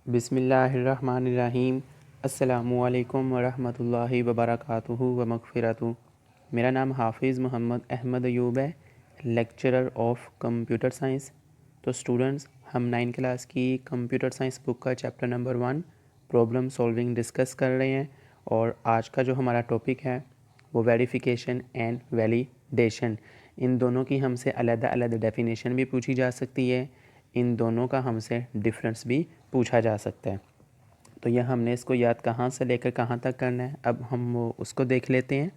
बिस्मिल्लाहिर्रहमानिर्रहीम। अस्सलामुअलैकुम वरहमतुल्लाहि वबरकातुहु व मग़फ़िरतुहु। मेरा नाम हाफिज़ मोहम्मद अहमद अयूब है, लेक्चरर ऑफ कंप्यूटर साइंस। तो स्टूडेंट्स, हम 9 क्लास की कंप्यूटर साइंस बुक का chapter number 1 problem solving discuss कर रहे हैं। और आज का जो हमारा टॉपिक है वो वेरिफिकेशन एंड वैलिडेशन। इन दोनों की हमसे अलग-अलग डेफिनेशन भी पूछी जा सकती है, इन दोनों का हमसे डिफरेंस भी पूछा जा सकता है। तो यह हमने इसको याद कहाँ से लेकर कहाँ तक करना है, अब हम वो उसको देख लेते हैं।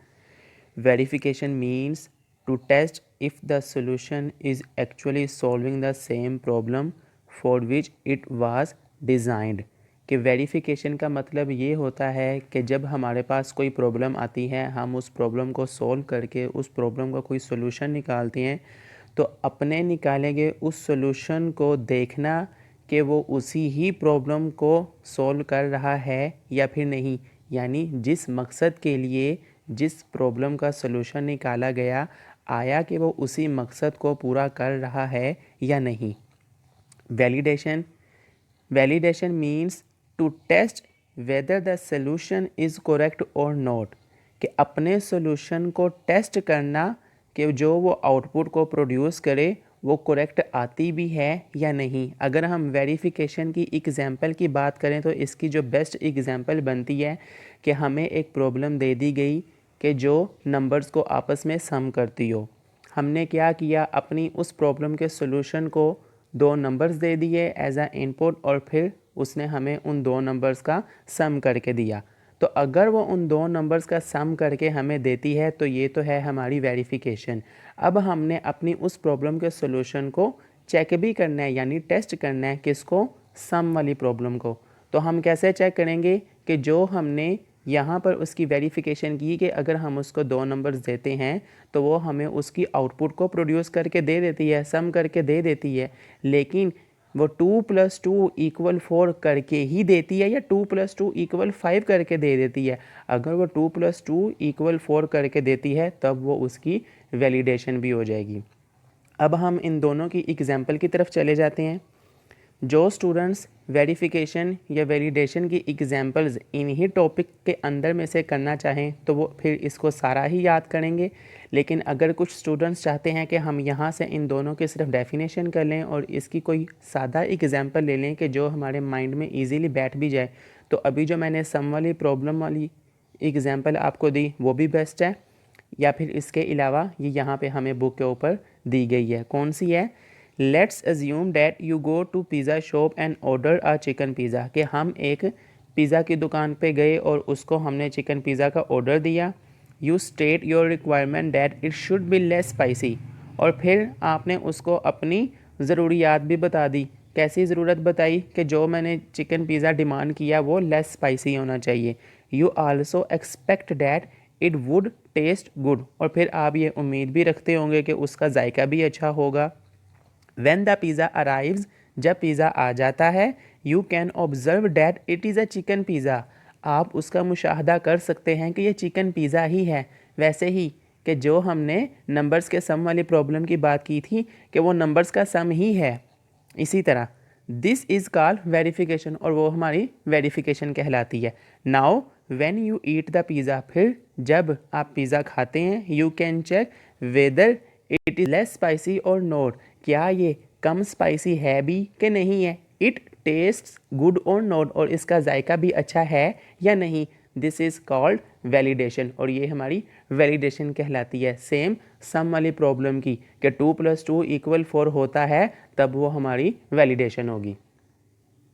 Verification means to test if the solution is actually solving the same problem for which it was designed. कि वेरिफिकेशन का मतलब ये होता है कि जब हमारे पास कोई प्रॉब्लम आती है, हम उस प्रॉब्लम को सॉल्व करके उस प्रॉब्लम का कोई सॉल्यूशन निकालते हैं, तो अपने निकाले गए उस सॉल्यूशन को देखना कि वो उसी ही प्रॉब्लम को सॉल्व कर रहा है या फिर नहीं। यानी जिस मकसद के लिए जिस प्रॉब्लम का सॉल्यूशन निकाला गया, आया कि वो उसी मकसद को पूरा कर रहा है या नहीं। Validation means to test whether the solution is correct or not. कि अपने सॉल्यूशन को टेस्ट करना कि जो वो आउटपुट को प्रोड्यूस करे वो करेक्ट आती भी है या नहीं। अगर हम वेरिफिकेशन की एग्जांपल की बात करें तो इसकी जो बेस्ट एग्जांपल बनती है कि हमें एक प्रॉब्लम दे दी गई कि जो नंबर्स को आपस में सम करती हो। हमने क्या किया, अपनी उस प्रॉब्लम के सॉल्यूशन को 2 नंबर्स दे दिए एज आ इनपुट, और फिर उसने हमें उन 2 नंबर्स का सम करके दिया। तो अगर वो उन 2 नंबर्स का सम करके हमें देती है तो ये तो है हमारी वेरिफिकेशन। अब हमने अपनी उस प्रॉब्लम के सॉल्यूशन को चेक भी करना है, यानी टेस्ट करना है। किसको? सम वाली प्रॉब्लम को। तो हम कैसे चेक करेंगे कि जो हमने यहाँ पर उसकी वेरिफिकेशन की कि अगर हम उसको 2 नंबर्स देते हैं तो वो हमें उसकी आउटपुट को प्रोड्यूस करके दे देती है, सम करके दे देती है, लेकिन वो 2 + 2 = 4 करके ही देती है या 2 + 2 = 5 करके दे देती है। अगर वो 2 + 2 = 4 करके देती है तब वो उसकी वैलिडेशन भी हो जाएगी। अब हम इन दोनों की एग्जांपल की तरफ चले जाते हैं। जो स्टूडेंट्स वेरिफिकेशन या वैलिडेशन की एग्जांपल्स इन्हीं टॉपिक के अंदर में से करना चाहें तो वो फिर इसको सारा ही याद करेंगे। लेकिन अगर कुछ स्टूडेंट्स चाहते हैं कि हम यहाँ से इन दोनों के सिर्फ डेफिनेशन कर लें और इसकी कोई सादा एग्जांपल ले लें कि जो हमारे माइंड में इजीली बैठ भी जाए, तो अभी जो मैंने सम वाली प्रॉब्लम वाली एग्जांपल आपको दी वो भी बेस्ट है। या फिर इसके अलावा ये यहाँ पे हमें बुक के ऊपर दी गई है। कौन सी है? Let's assume that you go to pizza shop and order a chicken pizza. कि हम एक पिज़्ज़ा की दुकान पे गए और उसको हमने चिकन पिज़्ज़ा का ऑर्डर दिया। You state your requirement that it should be less spicy. और फिर आपने उसको अपनी ज़रूरियात भी बता दी। कैसी ज़रूरत बताई? कि जो मैंने चिकन पिज़्ज़ा डिमांड किया वो लेस स्पाइसी होना चाहिए। You also expect that it would taste good. और फिर आप ये उम्मीद भी रखते होंगे कि उसका जायका भी अच्छा होगा। When the pizza arrives, जब पिज़्ज़ा आ जाता है, you can observe that it is a chicken pizza। आप उसका मुशाहदा कर सकते हैं कि ये चिकन पिज़्ज़ा ही है। वैसे ही कि जो हमने नंबर्स के सम वाली प्रॉब्लम की बात की थी कि वो नंबर्स का सम ही है, इसी तरह दिस इज़ कॉल्ड वेरिफिकेशन, और वो हमारी वेरिफिकेशन कहलाती है। Now when you eat the pizza, फिर जब आप पिज़्ज़ा खाते हैं, you can check whether it is less spicy or not. क्या ये कम स्पाइसी है भी कि नहीं है। It tastes good or not, और इसका जायका भी अच्छा है या नहीं। दिस इज़ कॉल्ड वैलिडेशन, और ये हमारी वैलिडेशन कहलाती है। सेम सम वाली प्रॉब्लम की कि 2 + 2 = 4 होता है, तब वो हमारी वैलिडेशन होगी।